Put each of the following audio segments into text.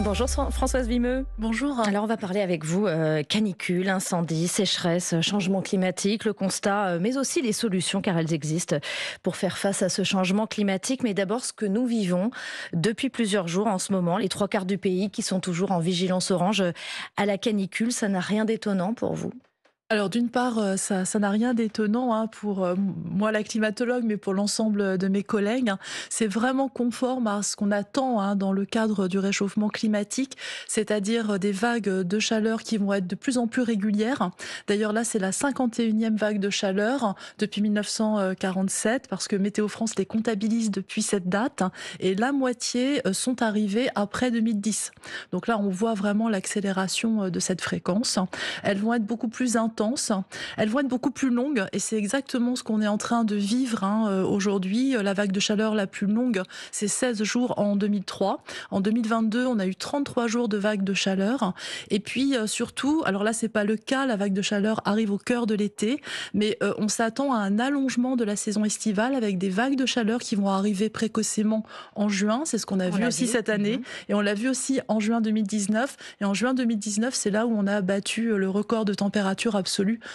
Bonjour Françoise Vimeux. Bonjour. Alors on va parler avec vous canicule, incendie, sécheresse, changement climatique, le constat, mais aussi les solutions car elles existent pour faire face à ce changement climatique. Mais d'abord ce que nous vivons depuis plusieurs jours en ce moment, les 3/4 du pays qui sont toujours en vigilance orange à la canicule, ça n'a rien d'étonnant pour vous? Alors d'une part, ça n'a rien d'étonnant, hein, pour, moi la climatologue, mais pour l'ensemble de mes collègues, hein. C'est vraiment conforme à ce qu'on attend, hein, dans le cadre du réchauffement climatique, c'est-à-dire des vagues de chaleur qui vont être de plus en plus régulières. D'ailleurs là, c'est la 51e vague de chaleur depuis 1947 parce que Météo France les comptabilise depuis cette date, hein, et la moitié, sont arrivées après 2010. Donc là, on voit vraiment l'accélération, de cette fréquence. Elles vont être beaucoup plus intenses, elles vont être beaucoup plus longues et c'est exactement ce qu'on est en train de vivre, hein, aujourd'hui. La vague de chaleur la plus longue, c'est 16 jours en 2003. En 2022, on a eu 33 jours de vague de chaleur. Et puis surtout, alors là c'est pas le cas, la vague de chaleur arrive au cœur de l'été, mais on s'attend à un allongement de la saison estivale avec des vagues de chaleur qui vont arriver précocement en juin. C'est ce qu'on a vu aussi cette année. Et on l'a vu aussi en juin 2019. Et en juin 2019, c'est là où on a battu le record de température absolue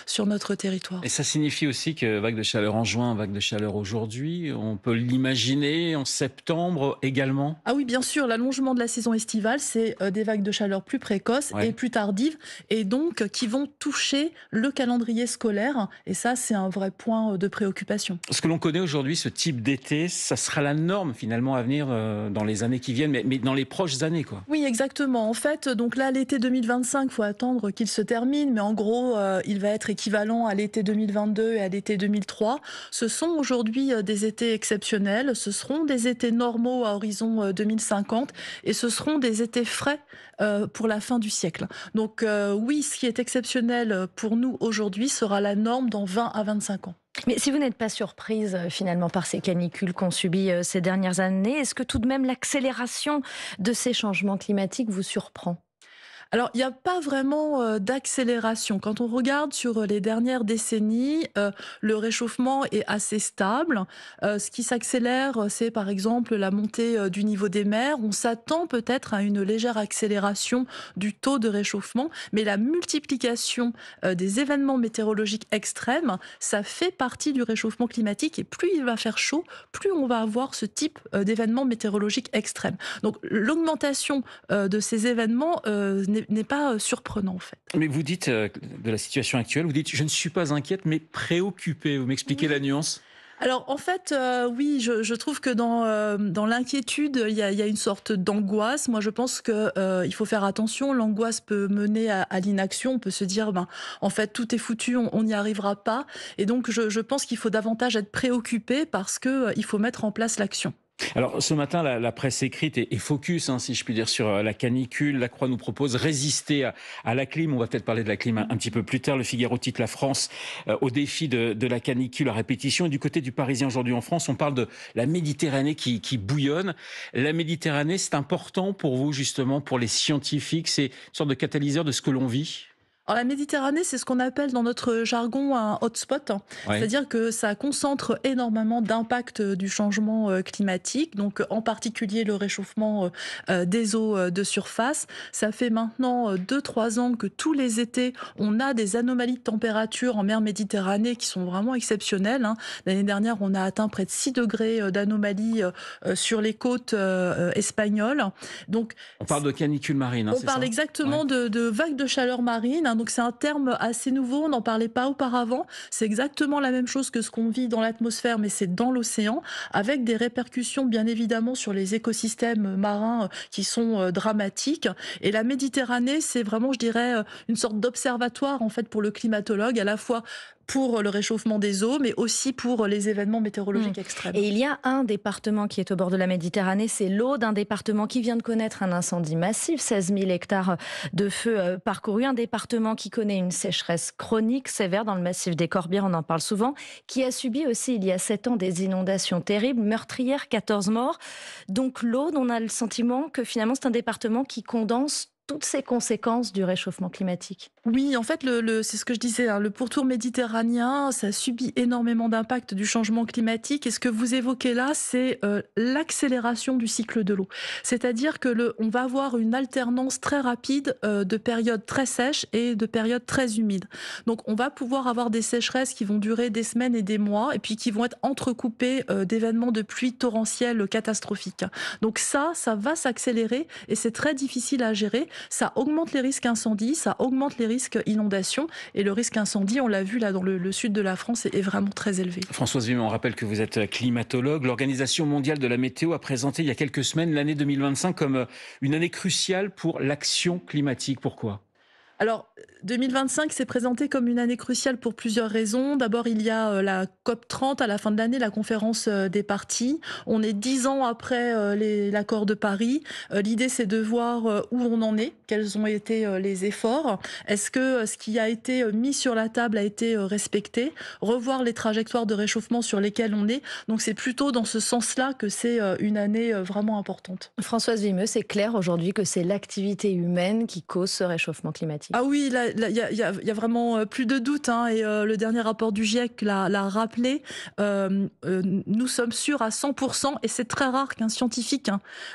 sur notre territoire. Et ça signifie aussi que vague de chaleur en juin, vague de chaleur aujourd'hui, on peut l'imaginer en septembre également? Ah oui, bien sûr, l'allongement de la saison estivale, c'est des vagues de chaleur plus précoces et plus tardives, et donc qui vont toucher le calendrier scolaire. Et ça, c'est un vrai point de préoccupation. Ce que l'on connaît aujourd'hui, ce type d'été, ça sera la norme finalement à venir dans les années qui viennent, mais dans les proches années, quoi. Oui, exactement. En fait, donc là, l'été 2025, faut attendre qu'il se termine, mais en gros, il va être équivalent à l'été 2022 et à l'été 2003. Ce sont aujourd'hui des étés exceptionnels, ce seront des étés normaux à horizon 2050 et ce seront des étés frais pour la fin du siècle. Donc oui, ce qui est exceptionnel pour nous aujourd'hui sera la norme dans 20 à 25 ans. Mais si vous n'êtes pas surprise finalement par ces canicules qu'on subit ces dernières années, est-ce que tout de même l'accélération de ces changements climatiques vous surprend? Alors, il n'y a pas vraiment d'accélération. Quand on regarde sur les dernières décennies, le réchauffement est assez stable. Ce qui s'accélère, c'est par exemple la montée du niveau des mers. On s'attend peut-être à une légère accélération du taux de réchauffement, mais la multiplication des événements météorologiques extrêmes, ça fait partie du réchauffement climatique. Et plus il va faire chaud, plus on va avoir ce type d'événements météorologiques extrêmes. Donc, l'augmentation de ces événements n'est pas surprenant en fait. Mais vous dites de la situation actuelle, vous dites je ne suis pas inquiète mais préoccupée. Vous m'expliquez la nuance? Alors en fait, oui, je trouve que dans l'inquiétude, il y a une sorte d'angoisse. Moi, je pense que il faut faire attention. L'angoisse peut mener à l'inaction. On peut se dire, ben, en fait, tout est foutu, on n'y arrivera pas. Et donc, je pense qu'il faut davantage être préoccupé parce que il faut mettre en place l'action. Alors ce matin, la presse écrite est focus, hein, si je puis dire, sur la canicule. La Croix nous propose résister à la clim. On va peut-être parler de la clim un petit peu plus tard. Le Figaro titre la France au défi de la canicule à répétition. Et du côté du Parisien aujourd'hui en France, on parle de la Méditerranée qui bouillonne. La Méditerranée, c'est important pour vous justement, pour les scientifiques. C'est une sorte de catalyseur de ce que l'on vit. Alors la Méditerranée, c'est ce qu'on appelle dans notre jargon un hotspot, Ouais. c'est-à-dire que ça concentre énormément d'impact du changement climatique, donc en particulier le réchauffement des eaux de surface. Ça fait maintenant 2-3 ans que tous les étés, on a des anomalies de température en mer Méditerranée qui sont vraiment exceptionnelles, hein. L'année dernière, on a atteint près de 6 degrés d'anomalie sur les côtes espagnoles. Donc, On parle de canicule marine, hein, on c'est parle ça? exactement Ouais. de vagues de chaleur marine, hein, donc c'est un terme assez nouveau, on n'en parlait pas auparavant. C'est exactement la même chose que ce qu'on vit dans l'atmosphère, mais c'est dans l'océan, avec des répercussions bien évidemment sur les écosystèmes marins qui sont dramatiques. Et la Méditerranée, c'est vraiment, je dirais, une sorte d'observatoire en fait pour le climatologue, à la fois pour le réchauffement des eaux, mais aussi pour les événements météorologiques extrêmes. Et il y a un département qui est au bord de la Méditerranée, c'est l'Aude, un département qui vient de connaître un incendie massif, 16 000 hectares de feu parcourus, un département qui connaît une sécheresse chronique, sévère dans le massif des Corbières, on en parle souvent, qui a subi aussi il y a 7 ans des inondations terribles, meurtrières, 14 morts. Donc l'Aude, on a le sentiment que finalement c'est un département qui condense toutes ces conséquences du réchauffement climatique? Oui, en fait, c'est ce que je disais, hein, le pourtour méditerranéen, ça subit énormément d'impact du changement climatique. Et ce que vous évoquez là, c'est l'accélération du cycle de l'eau. C'est-à-dire que on va avoir une alternance très rapide de périodes très sèches et de périodes très humides. Donc, on va pouvoir avoir des sécheresses qui vont durer des semaines et des mois, et puis qui vont être entrecoupées d'événements de pluie torrentielles catastrophiques. Donc ça va s'accélérer et c'est très difficile à gérer. Ça augmente les risques incendies, ça augmente les risques inondations. Et le risque incendie, on l'a vu là dans le sud de la France, est vraiment très élevé. Françoise Vimeux, on rappelle que vous êtes climatologue. L'Organisation mondiale de la météo a présenté il y a quelques semaines l'année 2025 comme une année cruciale pour l'action climatique. Pourquoi ? Alors, 2025 s'est présenté comme une année cruciale pour plusieurs raisons. D'abord, il y a la COP30 à la fin de l'année, la conférence des parties. On est 10 ans après l'accord de Paris. L'idée, c'est de voir où on en est, quels ont été les efforts. Est-ce que ce qui a été mis sur la table a été respecté? Revoir les trajectoires de réchauffement sur lesquelles on est. Donc, c'est plutôt dans ce sens-là que c'est une année vraiment importante. Françoise Vimeux, c'est clair aujourd'hui que c'est l'activité humaine qui cause ce réchauffement climatique. Ah oui, il y a vraiment plus de doute, hein, et le dernier rapport du GIEC l'a rappelé. Nous sommes sûrs à 100%, et c'est très rare qu'un scientifique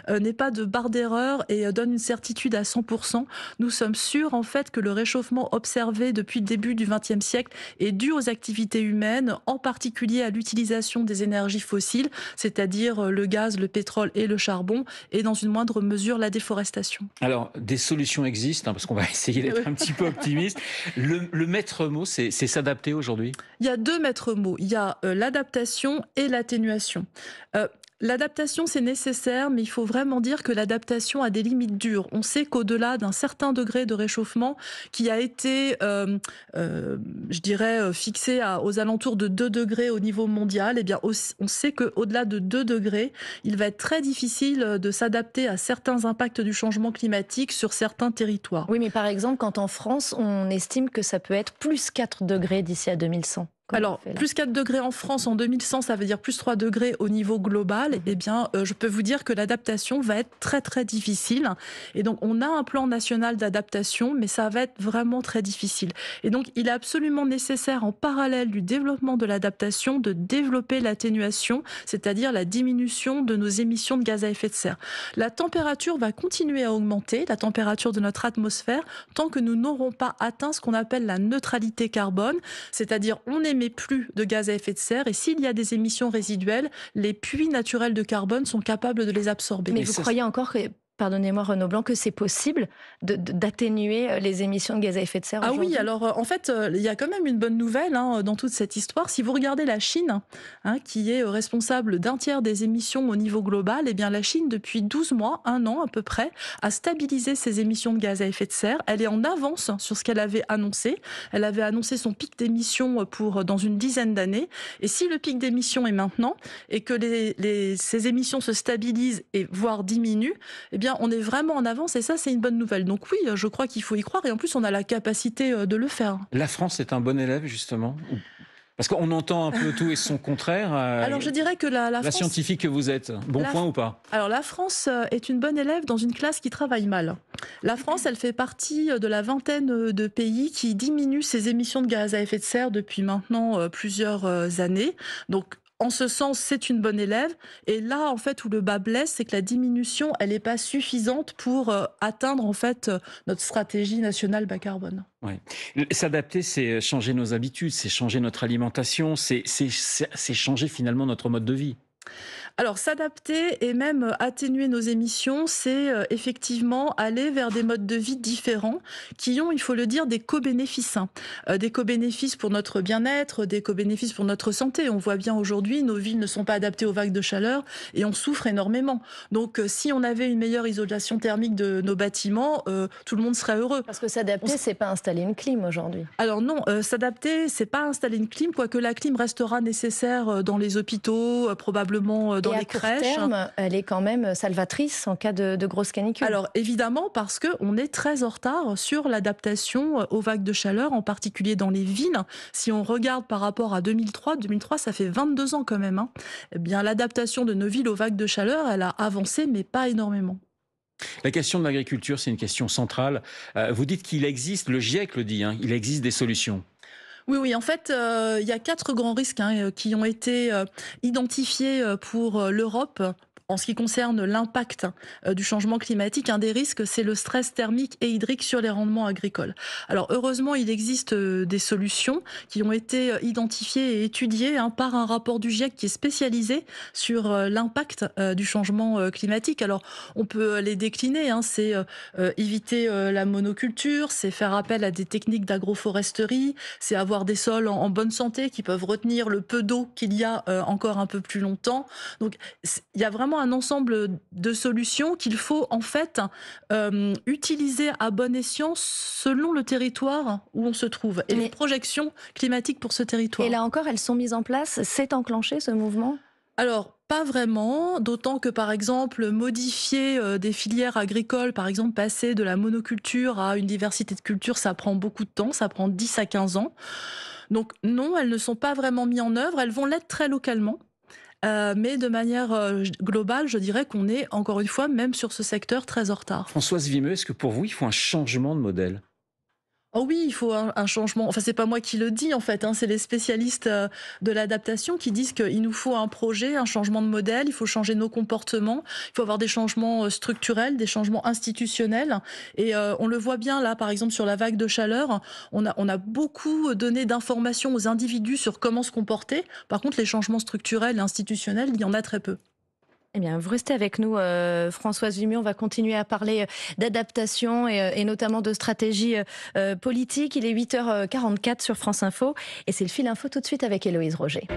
n'ait pas de barre d'erreur et donne une certitude à 100%. Nous sommes sûrs en fait que le réchauffement observé depuis le début du XXe siècle est dû aux activités humaines, en particulier à l'utilisation des énergies fossiles, c'est-à-dire le gaz, le pétrole et le charbon, et dans une moindre mesure la déforestation. Alors, des solutions existent, parce qu'on va essayer d'être un petit peu optimiste. Le maître mot, c'est s'adapter aujourd'hui? Il y a deux maîtres mots. Il y a l'adaptation et l'atténuation. L'adaptation, c'est nécessaire, mais il faut vraiment dire que l'adaptation a des limites dures. On sait qu'au-delà d'un certain degré de réchauffement qui a été, je dirais, fixé aux alentours de 2 degrés au niveau mondial, eh bien, on sait qu'au-delà de 2 degrés, il va être très difficile de s'adapter à certains impacts du changement climatique sur certains territoires. Oui, mais par exemple, quand en France, on estime que ça peut être plus 4 degrés d'ici à 2100. Alors, plus 4 degrés en France en 2100, ça veut dire plus 3 degrés au niveau global. Eh bien, je peux vous dire que l'adaptation va être très, très difficile. Et donc, on a un plan national d'adaptation, mais ça va être vraiment très difficile. Et donc, il est absolument nécessaire, en parallèle du développement de l'adaptation, de développer l'atténuation, c'est-à-dire la diminution de nos émissions de gaz à effet de serre. La température va continuer à augmenter, la température de notre atmosphère, tant que nous n'aurons pas atteint ce qu'on appelle la neutralité carbone, c'est-à-dire on émet plus de gaz à effet de serre, et s'il y a des émissions résiduelles, les puits naturels de carbone sont capables de les absorber. Mais vous croyez encore que, pardonnez-moi Renaud Blanc, que c'est possible d'atténuer les émissions de gaz à effet de serre aujourd'hui? Ah oui, alors en fait, il y a quand même une bonne nouvelle dans toute cette histoire. Si vous regardez la Chine, qui est responsable d'un tiers des émissions au niveau global, eh bien la Chine, depuis 12 mois, 1 an à peu près, a stabilisé ses émissions de gaz à effet de serre. Elle est en avance sur ce qu'elle avait annoncé. Elle avait annoncé son pic d'émissions dans une dizaine d'années. Et si le pic d'émissions est maintenant, et que ces émissions se stabilisent et voire diminuent, eh bien on est vraiment en avance, et ça c'est une bonne nouvelle. Donc oui, je crois qu'il faut y croire, et en plus on a la capacité de le faire. La France est un bon élève justement? Parce qu'on entend un peu tout et son contraire. Alors je dirais que la France... scientifique que vous êtes, bon point ou pas? Alors la France est une bonne élève dans une classe qui travaille mal. La France, elle fait partie de la vingtaine de pays qui diminuent ses émissions de gaz à effet de serre depuis maintenant plusieurs années. Donc en ce sens, c'est une bonne élève. Et là, en fait, où le bas blesse, c'est que la diminution, elle n'est pas suffisante pour atteindre, en fait, notre stratégie nationale bas carbone. Ouais. S'adapter, c'est changer nos habitudes, c'est changer notre alimentation, c'est changer finalement notre mode de vie. Alors, s'adapter et même atténuer nos émissions, c'est effectivement aller vers des modes de vie différents qui ont, il faut le dire, des co-bénéfices. Des co-bénéfices pour notre bien-être, des co-bénéfices pour notre santé. On voit bien aujourd'hui, nos villes ne sont pas adaptées aux vagues de chaleur et on souffre énormément. Donc, si on avait une meilleure isolation thermique de nos bâtiments, tout le monde serait heureux. Parce que s'adapter, c'est pas installer une clim aujourd'hui. Alors non, s'adapter, c'est pas installer une clim, quoique la clim restera nécessaire dans les hôpitaux, probablement dans les crèches. À court terme, elle est quand même salvatrice en cas de grosse canicule. Alors évidemment, parce qu'on est très en retard sur l'adaptation aux vagues de chaleur, en particulier dans les villes. Si on regarde par rapport à 2003, ça fait 22 ans quand même. Eh bien, l'adaptation de nos villes aux vagues de chaleur, elle a avancé, mais pas énormément. La question de l'agriculture, c'est une question centrale. Vous dites qu'il existe, le GIEC le dit, hein, il existe des solutions. Oui, oui, en fait, il y a 4 grands risques, hein, qui ont été, identifiés, pour, l'Europe. En ce qui concerne l'impact, du changement climatique, un des risques, c'est le stress thermique et hydrique sur les rendements agricoles. Alors heureusement, il existe, des solutions qui ont été, identifiées et étudiées, hein, par un rapport du GIEC qui est spécialisé sur, l'impact, du changement, climatique. Alors on peut les décliner, hein, c'est, éviter, la monoculture, c'est faire appel à des techniques d'agroforesterie, c'est avoir des sols en bonne santé qui peuvent retenir le peu d'eau qu'il y a, encore un peu plus longtemps. Donc il y a vraiment un ensemble de solutions qu'il faut en fait utiliser à bon escient selon le territoire où on se trouve et les Mais projections climatiques pour ce et territoire. là encore, elles sont mises en place? C'est enclenché ce mouvement? Alors, pas vraiment, d'autant que par exemple, modifier des filières agricoles, par exemple passer de la monoculture à une diversité de cultures, ça prend beaucoup de temps, ça prend 10 à 15 ans. Donc non, elles ne sont pas vraiment mises en œuvre, elles vont l'être très localement. Mais de manière, globale, je dirais qu'on est, encore une fois, même sur ce secteur, très en retard. Françoise Vimeux, est-ce que pour vous, il faut un changement de modèle? Oh oui, il faut un changement. Enfin, c'est pas moi qui le dis en fait, hein, c'est les spécialistes de l'adaptation qui disent qu'il nous faut un projet, un changement de modèle, il faut changer nos comportements, il faut avoir des changements structurels, des changements institutionnels. Et on le voit bien là, par exemple, sur la vague de chaleur, on a beaucoup donné d'informations aux individus sur comment se comporter. Par contre, les changements structurels et institutionnels, il y en a très peu. Eh bien, vous restez avec nous, Françoise Vimy. On va continuer à parler d'adaptation et notamment de stratégie politique. Il est 8h44 sur France Info et c'est le fil info tout de suite avec Héloïse Roger.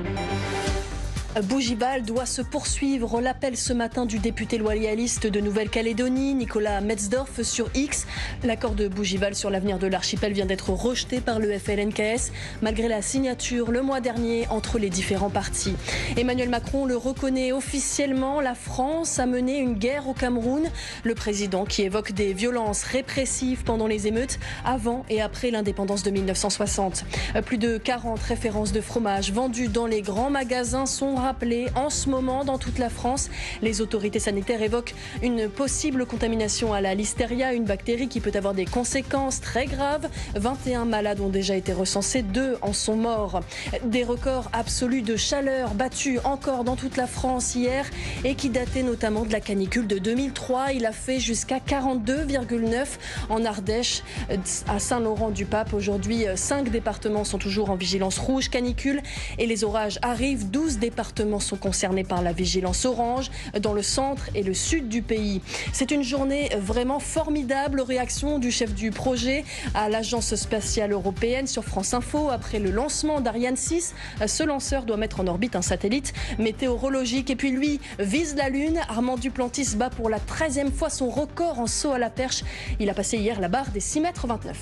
Bougival doit se poursuivre. L'appel ce matin du député loyaliste de Nouvelle-Calédonie, Nicolas Metzdorf, sur X. L'accord de Bougival sur l'avenir de l'archipel vient d'être rejeté par le FLNKS, malgré la signature le mois dernier entre les différents partis. Emmanuel Macron le reconnaît officiellement. La France a mené une guerre au Cameroun. Le président qui évoque des violences répressives pendant les émeutes avant et après l'indépendance de 1960. Plus de 40 références de fromage vendues dans les grands magasins sont rappelé en ce moment dans toute la France. Les autorités sanitaires évoquent une possible contamination à la listeria, une bactérie qui peut avoir des conséquences très graves. 21 malades ont déjà été recensés, 2 en sont morts. Des records absolus de chaleur battus encore dans toute la France hier et qui dataient notamment de la canicule de 2003. Il a fait jusqu'à 42,9 en Ardèche, à Saint-Laurent-du-Pape. Aujourd'hui, 5 départements sont toujours en vigilance rouge canicule et les orages arrivent. 12 départements sont concernés par la vigilance orange dans le centre et le sud du pays. C'est une journée vraiment formidable. Réaction du chef du projet à l'Agence spatiale européenne sur France Info après le lancement d'Ariane 6. Ce lanceur doit mettre en orbite un satellite météorologique et puis lui vise la Lune. Armand Duplantis bat pour la 13e fois son record en saut à la perche. Il a passé hier la barre des 6,29 m.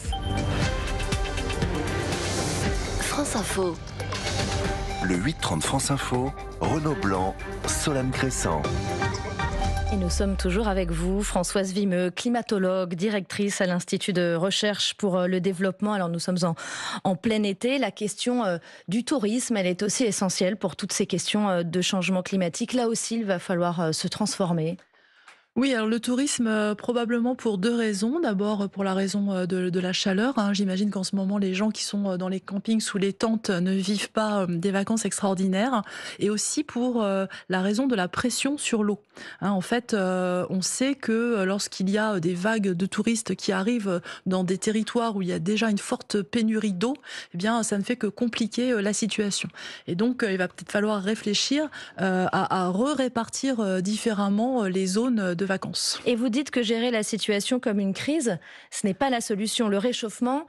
France Info. Le 8-30 France Info, Renaud Blanc, Solane Crescent. Et nous sommes toujours avec vous, Françoise Vimeux, climatologue, directrice à l'Institut de recherche pour le développement. Alors nous sommes en plein été. La question du tourisme, elle est aussi essentielle pour toutes ces questions de changement climatique. Là aussi, il va falloir se transformer. Oui, alors le tourisme, probablement pour 2 raisons. D'abord, pour la raison, de la chaleur, hein. J'imagine qu'en ce moment, les gens qui sont, dans les campings sous les tentes ne vivent pas, des vacances extraordinaires et aussi pour, la raison de la pression sur l'eau, hein. En fait, on sait que, lorsqu'il y a, des vagues de touristes qui arrivent, dans des territoires où il y a déjà une forte pénurie d'eau, eh bien, ça ne fait que compliquer, la situation et donc, il va peut-être falloir réfléchir, à répartir différemment, les zones de vacances. Et vous dites que gérer la situation comme une crise, ce n'est pas la solution. Le réchauffement,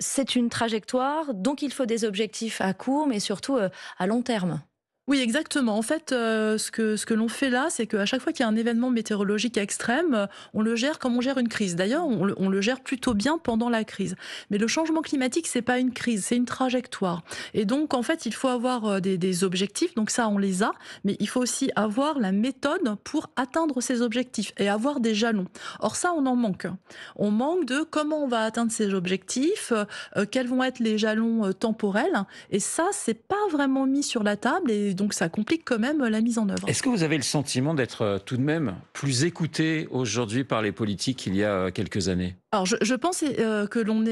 c'est une trajectoire, donc il faut des objectifs à court, mais surtout à long terme. Oui, exactement. En fait, ce que l'on fait là, c'est qu'à chaque fois qu'il y a un événement météorologique extrême, on le gère comme on gère une crise. D'ailleurs, on le gère plutôt bien pendant la crise. Mais le changement climatique, c'est pas une crise, c'est une trajectoire. Et donc, en fait, il faut avoir des objectifs. Donc ça, on les a. Mais il faut aussi avoir la méthode pour atteindre ces objectifs et avoir des jalons. Or ça, on en manque. On manque de comment on va atteindre ces objectifs, quels vont être les jalons temporels. Et ça, c'est pas vraiment mis sur la table. Et et donc ça complique quand même la mise en œuvre. Est-ce que vous avez le sentiment d'être tout de même plus écouté aujourd'hui par les politiques qu'il y a quelques années? Alors je pense qu'on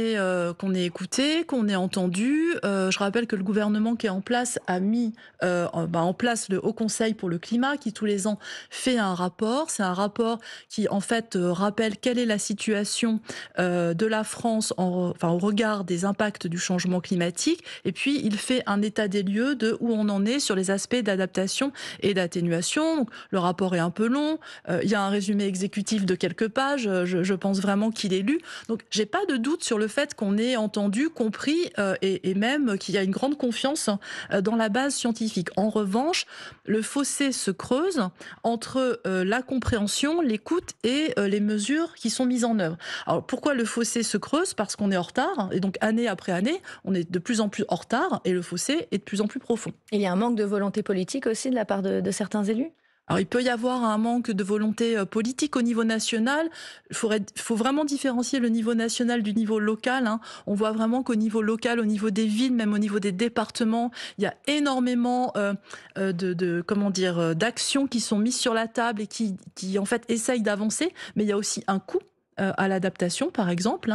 est écouté, qu'on est entendu. Je rappelle que le gouvernement qui est en place a mis en place le Haut Conseil pour le climat qui tous les ans fait un rapport. C'est un rapport qui en fait rappelle quelle est la situation de la France au regard des impacts du changement climatique. Et puis il fait un état des lieux de où on en est sur les aspects d'adaptation et d'atténuation. Donc, le rapport est un peu long. Il y a un résumé exécutif de quelques pages. Je pense vraiment qu'il est lu. Donc, j'ai pas de doute sur le fait qu'on ait entendu, compris et même qu'il y a une grande confiance dans la base scientifique. En revanche, le fossé se creuse entre la compréhension, l'écoute et les mesures qui sont mises en œuvre. Alors, pourquoi le fossé se creuse? Parce qu'on est en retard et donc année après année, on est de plus en plus en retard et le fossé est de plus en plus profond. Il y a un manque de volonté politique aussi de la part de certains élus? Alors, il peut y avoir un manque de volonté politique au niveau national. Il faut vraiment différencier le niveau national du niveau local. On voit vraiment qu'au niveau local, au niveau des villes, même au niveau des départements, il y a énormément d'actions qui sont mises sur la table et qui en fait essayent d'avancer. Mais il y a aussi un coût à l'adaptation, par exemple.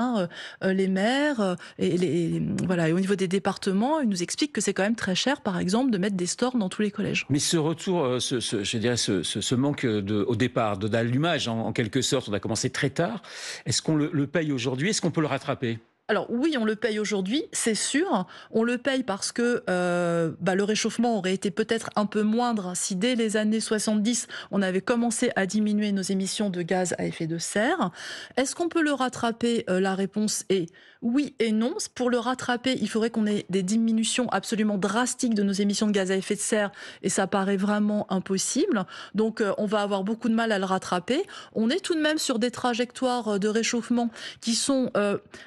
Les maires et au niveau des départements, ils nous expliquent que c'est quand même très cher, par exemple, de mettre des stores dans tous les collèges. Mais ce retour, ce manque au départ d'allumage, en quelque sorte, on a commencé très tard. Est-ce qu'on le paye aujourd'hui? Est-ce qu'on peut le rattraper? Alors oui, on le paye aujourd'hui, c'est sûr. On le paye parce que le réchauffement aurait été peut-être un peu moindre si dès les années 70, on avait commencé à diminuer nos émissions de gaz à effet de serre. Est-ce qu'on peut le rattraper? La réponse est oui et non. Pour le rattraper, il faudrait qu'on ait des diminutions absolument drastiques de nos émissions de gaz à effet de serre et ça paraît vraiment impossible. Donc on va avoir beaucoup de mal à le rattraper. On est tout de même sur des trajectoires de réchauffement qui sont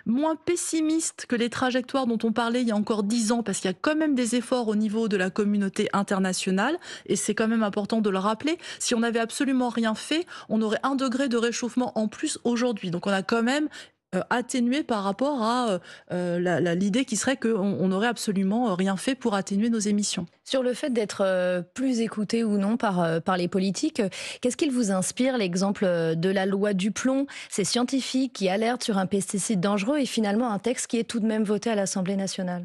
moins pessimistes que les trajectoires dont on parlait il y a encore 10 ans, parce qu'il y a quand même des efforts au niveau de la communauté internationale, et c'est quand même important de le rappeler. Si on n'avait absolument rien fait, on aurait 1 degré de réchauffement en plus aujourd'hui. Donc on a quand même atténué par rapport à l'idée qui serait qu'on n'aurait absolument rien fait pour atténuer nos émissions. Sur le fait d'être plus écouté ou non par les politiques, qu'est-ce qu'il vous inspire, l'exemple de la loi du plomb, ces scientifiques qui alertent sur un pesticide dangereux et finalement un texte qui est tout de même voté à l'Assemblée nationale?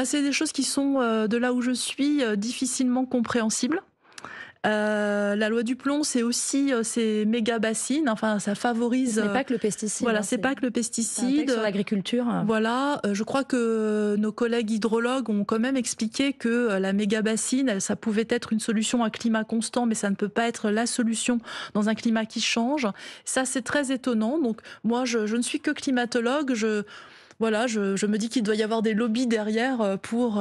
C'est des choses qui sont, de là où je suis, difficilement compréhensibles. La loi du plomb, c'est aussi ces méga bassines. Enfin, ça favorise. Ce n'est pas que le pesticide. Voilà, c'est pas que le pesticide. Un texte sur l'agriculture. Voilà, je crois que nos collègues hydrologues ont quand même expliqué que la méga bassine, ça pouvait être une solution à climat constant, mais ça ne peut pas être la solution dans un climat qui change. Ça, c'est très étonnant. Donc, moi, je ne suis que climatologue. Je me dis qu'il doit y avoir des lobbies derrière pour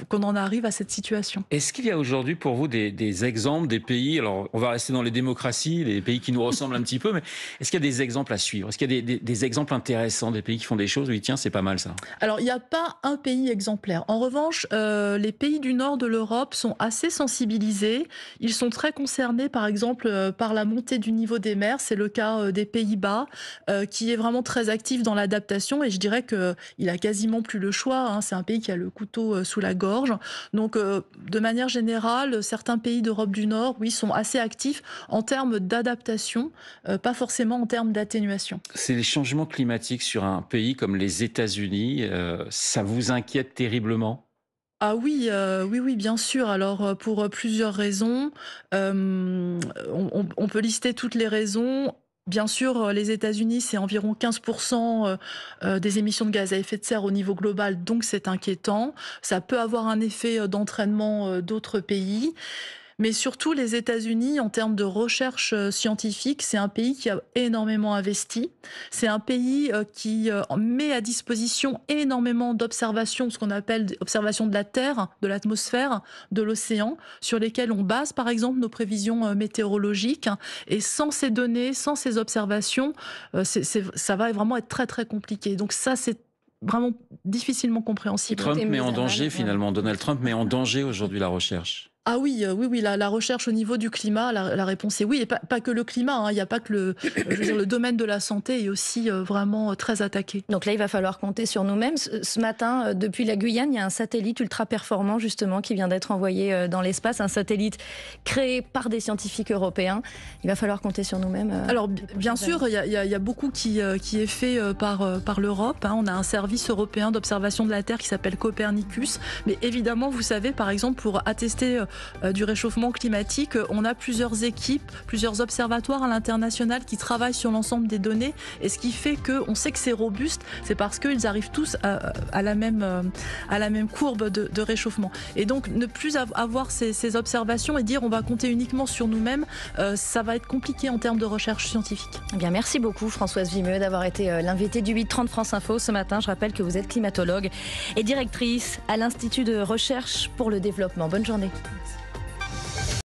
qu'on en arrive à cette situation. Est-ce qu'il y a aujourd'hui pour vous des exemples, des pays, alors on va rester dans les démocraties, les pays qui nous ressemblent un petit peu, mais est-ce qu'il y a des exemples à suivre? Est-ce qu'il y a des exemples intéressants, des pays qui font des choses où ils tiens, c'est pas mal ça? Alors, il n'y a pas un pays exemplaire. En revanche, les pays du nord de l'Europe sont assez sensibilisés. Ils sont très concernés, par exemple, par la montée du niveau des mers. C'est le cas des Pays-Bas, qui est vraiment très actif dans l'adaptation, et je dirais que il a quasiment plus le choix. C'est un pays qui a le couteau sous la gorge. Donc, de manière générale, certains pays d'Europe du Nord, oui, sont assez actifs en termes d'adaptation, pas forcément en termes d'atténuation. C'est les changements climatiques sur un pays comme les États-Unis. Ça vous inquiète terriblement? Ah oui, oui, bien sûr. Alors, pour plusieurs raisons. On peut lister toutes les raisons. Bien sûr, les États-Unis, c'est environ 15% des émissions de gaz à effet de serre au niveau global, donc c'est inquiétant. Ça peut avoir un effet d'entraînement d'autres pays. Mais surtout, les États-Unis, en termes de recherche scientifique, c'est un pays qui a énormément investi. C'est un pays qui met à disposition énormément d'observations, ce qu'on appelle observations de la Terre, de l'atmosphère, de l'océan, sur lesquelles on base, par exemple, nos prévisions météorologiques. Et sans ces données, sans ces observations, ça va vraiment être très, très compliqué. Donc ça, c'est vraiment difficilement compréhensible. Trump met en danger, finalement. Donald Trump met en danger aujourd'hui la recherche. Ah oui, la recherche au niveau du climat, la réponse est oui, et pas que le climat, hein, il n'y a pas que le domaine de la santé est aussi vraiment très attaqué. Donc là, il va falloir compter sur nous-mêmes. Ce matin, depuis la Guyane, il y a un satellite ultra performant justement qui vient d'être envoyé dans l'espace, un satellite créé par des scientifiques européens. Il va falloir compter sur nous-mêmes. Alors bien sûr, il y a beaucoup qui est fait par l'Europe, hein. On a un service européen d'observation de la Terre qui s'appelle Copernicus, mais évidemment, vous savez, par exemple, pour attester du réchauffement climatique, on a plusieurs équipes, plusieurs observatoires à l'international qui travaillent sur l'ensemble des données, et ce qui fait qu'on sait que c'est robuste, c'est parce qu'ils arrivent tous à la même courbe de réchauffement. Et donc ne plus avoir ces observations et dire on va compter uniquement sur nous-mêmes, ça va être compliqué en termes de recherche scientifique. Eh bien, merci beaucoup Françoise Vimeux d'avoir été l'invitée du 8h30 France Info ce matin. Je rappelle que vous êtes climatologue et directrice à l'Institut de recherche pour le développement. Bonne journée.